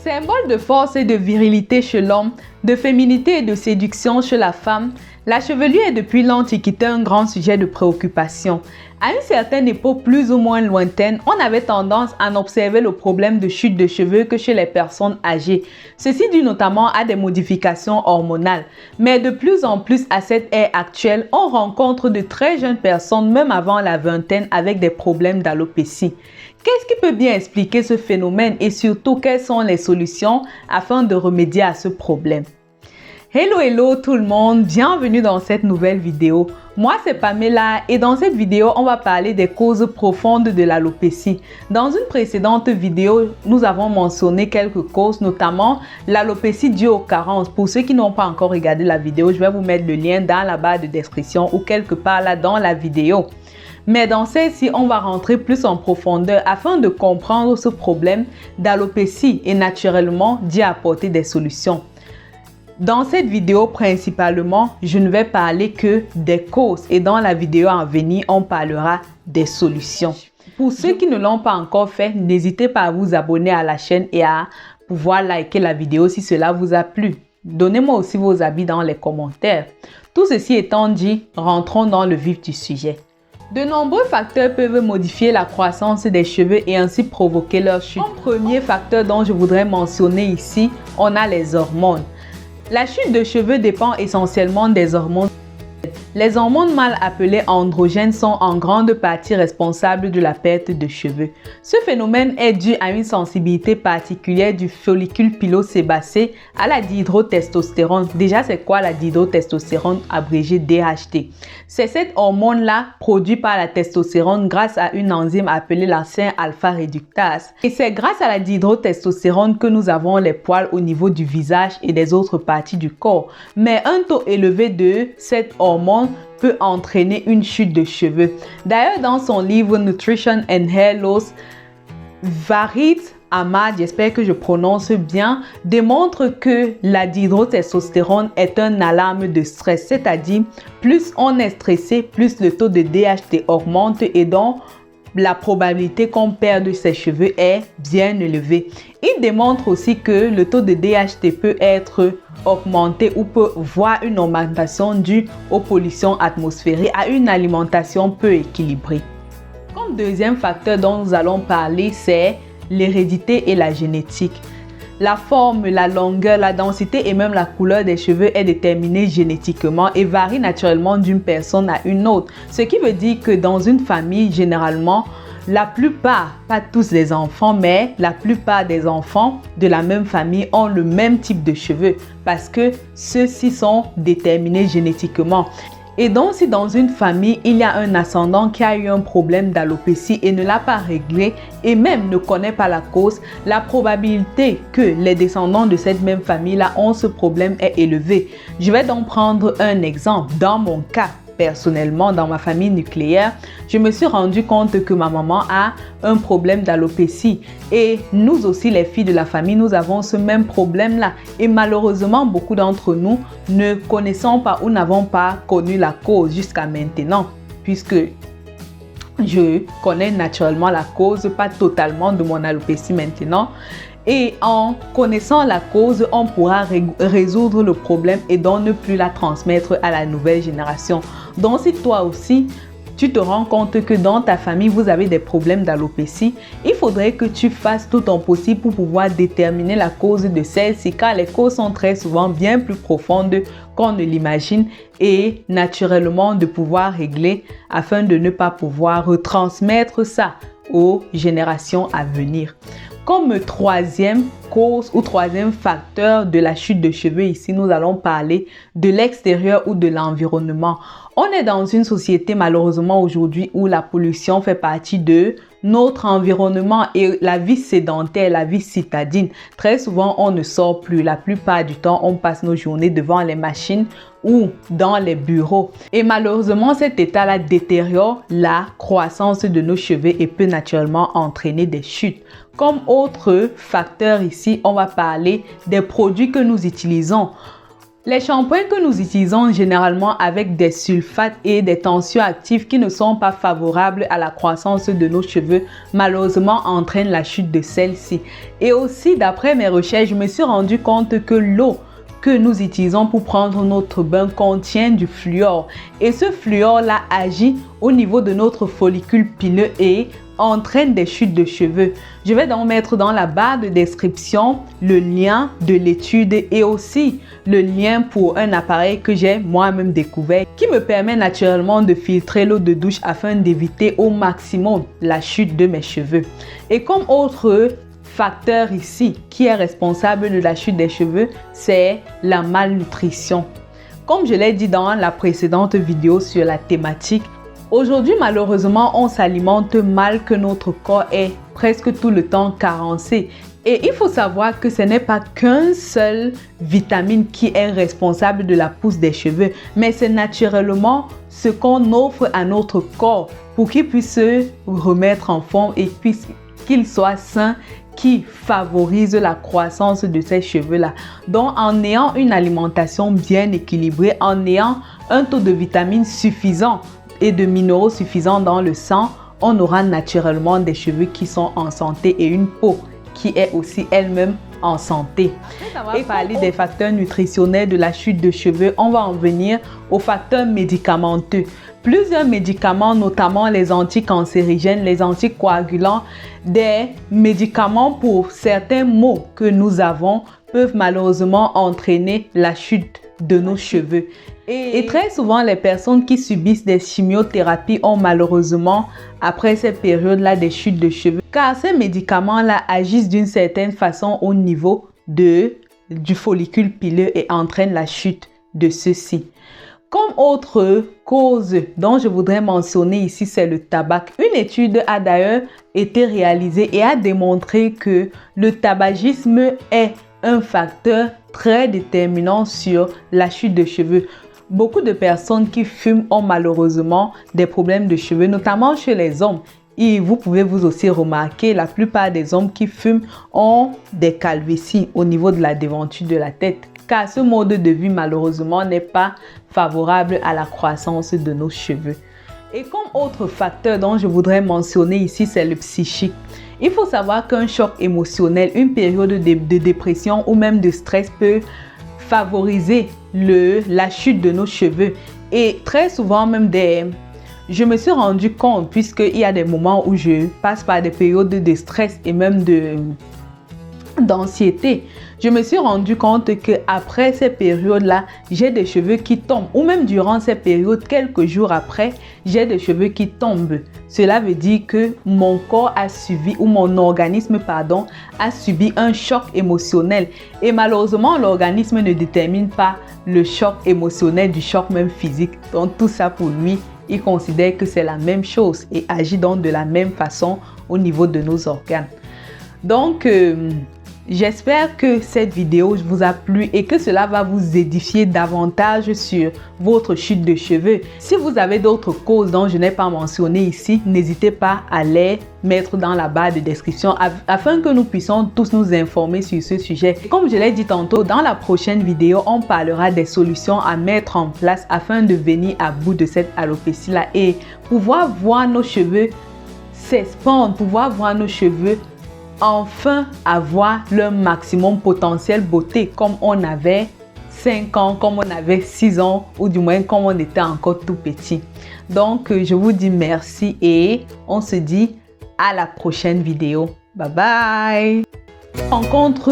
Symbole de force et de virilité chez l'homme, de féminité et de séduction chez la femme, la chevelure est depuis l'Antiquité un grand sujet de préoccupation. À une certaine époque plus ou moins lointaine, on avait tendance à n'observer le problème de chute de cheveux que chez les personnes âgées. Ceci dû notamment à des modifications hormonales. Mais de plus en plus à cette ère actuelle, on rencontre de très jeunes personnes, même avant la vingtaine, avec des problèmes d'alopécie. Qu'est-ce qui peut bien expliquer ce phénomène et surtout quelles sont les solutions afin de remédier à ce problème? Hello tout le monde, bienvenue dans cette nouvelle vidéo. Moi c'est Pamela et dans cette vidéo on va parler des causes profondes de l'alopécie. Dans une précédente vidéo, nous avons mentionné quelques causes, notamment l'alopécie due aux carences. Pour ceux qui n'ont pas encore regardé la vidéo, je vais vous mettre le lien dans la barre de description ou quelque part là dans la vidéo. Mais dans celle-ci, on va rentrer plus en profondeur afin de comprendre ce problème d'alopécie et naturellement d'y apporter des solutions. Dans cette vidéo, principalement, je ne vais parler que des causes et dans la vidéo à venir, on parlera des solutions. Pour ceux qui ne l'ont pas encore fait, n'hésitez pas à vous abonner à la chaîne et à pouvoir liker la vidéo si cela vous a plu. Donnez-moi aussi vos avis dans les commentaires. Tout ceci étant dit, rentrons dans le vif du sujet. De nombreux facteurs peuvent modifier la croissance des cheveux et ainsi provoquer leur chute. Le premier facteur dont je voudrais mentionner ici, on a les hormones. La chute de cheveux dépend essentiellement des hormones. Les hormones mâles appelées androgènes sont en grande partie responsables de la perte de cheveux. Ce phénomène est dû à une sensibilité particulière du follicule pilosébacé à la dihydrotestostérone. Déjà, c'est quoi la dihydrotestostérone, abrégé DHT? C'est cette hormone-là produite par la testostérone grâce à une enzyme appelée l'enzym alpha-réductase. Et c'est grâce à la dihydrotestostérone que nous avons les poils au niveau du visage et des autres parties du corps. Mais un taux élevé de cette hormone peut entraîner une chute de cheveux. D'ailleurs, dans son livre Nutrition and Hair Loss, Farid Ahmad, j'espère que je prononce bien, démontre que la dihydrotestostérone est un alarme de stress, c'est-à-dire plus on est stressé, plus le taux de DHT augmente et donc la probabilité qu'on perde ses cheveux est bien élevée. Il démontre aussi que le taux de DHT peut être augmenté ou peut voir une augmentation due aux pollutions atmosphériques et à une alimentation peu équilibrée. Comme deuxième facteur dont nous allons parler, c'est l'hérédité et la génétique. La forme, la longueur, la densité et même la couleur des cheveux est déterminée génétiquement et varie naturellement d'une personne à une autre. Ce qui veut dire que dans une famille, généralement, la plupart, pas tous les enfants, mais la plupart des enfants de la même famille ont le même type de cheveux parce que ceux-ci sont déterminés génétiquement. Et donc, si dans une famille, il y a un ascendant qui a eu un problème d'alopécie et ne l'a pas réglé et même ne connaît pas la cause, la probabilité que les descendants de cette même famille-là ont ce problème est élevée. Je vais donc prendre un exemple. Dans mon cas, personnellement, dans ma famille nucléaire, je me suis rendu compte que ma maman a un problème d'alopécie et nous aussi, les filles de la famille, nous avons ce même problème-là et malheureusement, beaucoup d'entre nous ne connaissons pas ou n'avons pas connu la cause jusqu'à maintenant puisque je connais naturellement la cause, pas totalement de mon alopécie maintenant. Et en connaissant la cause, on pourra résoudre le problème et donc ne plus la transmettre à la nouvelle génération. Donc si toi aussi, tu te rends compte que dans ta famille, vous avez des problèmes d'alopécie, il faudrait que tu fasses tout ton possible pour pouvoir déterminer la cause de celle-ci, car les causes sont très souvent bien plus profondes qu'on ne l'imagine et naturellement de pouvoir régler afin de ne pas pouvoir retransmettre ça aux générations à venir. Comme troisième cause ou troisième facteur de la chute de cheveux, ici, nous allons parler de l'extérieur ou de l'environnement. On est dans une société malheureusement aujourd'hui où la pollution fait partie de notre environnement et la vie sédentaire, la vie citadine. Très souvent, on ne sort plus. La plupart du temps, on passe nos journées devant les machines ou dans les bureaux. Et malheureusement, cet état-là détériore la croissance de nos cheveux et peut naturellement entraîner des chutes. Comme autre facteur ici, on va parler des produits que nous utilisons. Les shampoings que nous utilisons généralement avec des sulfates et des tensioactifs qui ne sont pas favorables à la croissance de nos cheveux, malheureusement entraînent la chute de celle-ci. Et aussi, d'après mes recherches, je me suis rendu compte que l'eau que nous utilisons pour prendre notre bain contient du fluor. Et ce fluor-là agit au niveau de notre follicule pileux et entraîne des chutes de cheveux. Je vais donc mettre dans la barre de description le lien de l'étude et aussi le lien pour un appareil que j'ai moi-même découvert qui me permet naturellement de filtrer l'eau de douche afin d'éviter au maximum la chute de mes cheveux. Et comme autre facteur ici qui est responsable de la chute des cheveux, c'est la malnutrition. Comme je l'ai dit dans la précédente vidéo sur la thématique, aujourd'hui, malheureusement, on s'alimente mal, que notre corps est presque tout le temps carencé. Et il faut savoir que ce n'est pas qu'une seule vitamine qui est responsable de la pousse des cheveux, mais c'est naturellement ce qu'on offre à notre corps pour qu'il puisse se remettre en forme et qu'il soit sain, qui favorise la croissance de ces cheveux-là. Donc, en ayant une alimentation bien équilibrée, en ayant un taux de vitamines suffisant et de minéraux suffisants dans le sang, on aura naturellement des cheveux qui sont en santé et une peau qui est aussi elle-même en santé. Et parler des facteurs nutritionnels de la chute de cheveux, on va en venir aux facteurs médicamenteux. Plusieurs médicaments, notamment les anticancérigènes, les anticoagulants, des médicaments pour certains maux que nous avons peuvent malheureusement entraîner la chute de nos cheveux. Et très souvent, les personnes qui subissent des chimiothérapies ont malheureusement, après cette période-là, des chutes de cheveux. Car ces médicaments-là agissent d'une certaine façon au niveau du follicule pileux et entraînent la chute de ceux-ci. Comme autre cause dont je voudrais mentionner ici, c'est le tabac. Une étude a d'ailleurs été réalisée et a démontré que le tabagisme est un facteur très déterminant sur la chute de cheveux. Beaucoup de personnes qui fument ont malheureusement des problèmes de cheveux, notamment chez les hommes. Et vous pouvez vous aussi remarquer, la plupart des hommes qui fument ont des calvities au niveau de la devanture de la tête. Car ce mode de vie malheureusement n'est pas favorable à la croissance de nos cheveux. Et comme autre facteur dont je voudrais mentionner ici, c'est le psychique. Il faut savoir qu'un choc émotionnel, une période de dépression ou même de stress peut favoriser la chute de nos cheveux. Et très souvent même je me suis rendu compte, puisqu'il y a des moments où je passe par des périodes de stress et même d'anxiété. Je me suis rendu compte qu'après ces périodes-là, j'ai des cheveux qui tombent. Ou même durant ces périodes, quelques jours après, j'ai des cheveux qui tombent. Cela veut dire que mon corps a subi, ou mon organisme, pardon, a subi un choc émotionnel. Et malheureusement, l'organisme ne détermine pas le choc émotionnel du choc même physique. Donc tout ça pour lui, il considère que c'est la même chose et agit donc de la même façon au niveau de nos organes. Donc, j'espère que cette vidéo vous a plu et que cela va vous édifier davantage sur votre chute de cheveux. Si vous avez d'autres causes dont je n'ai pas mentionné ici, n'hésitez pas à les mettre dans la barre de description afin que nous puissions tous nous informer sur ce sujet. Comme je l'ai dit tantôt, dans la prochaine vidéo, on parlera des solutions à mettre en place afin de venir à bout de cette alopécie-là et pouvoir voir nos cheveux s'expandre, pouvoir voir nos cheveux enfin avoir leur maximum potentiel beauté comme on avait 5 ans, comme on avait 6 ans ou du moins comme on était encore tout petit. Donc je vous dis merci et on se dit à la prochaine vidéo. Bye bye. Rencontre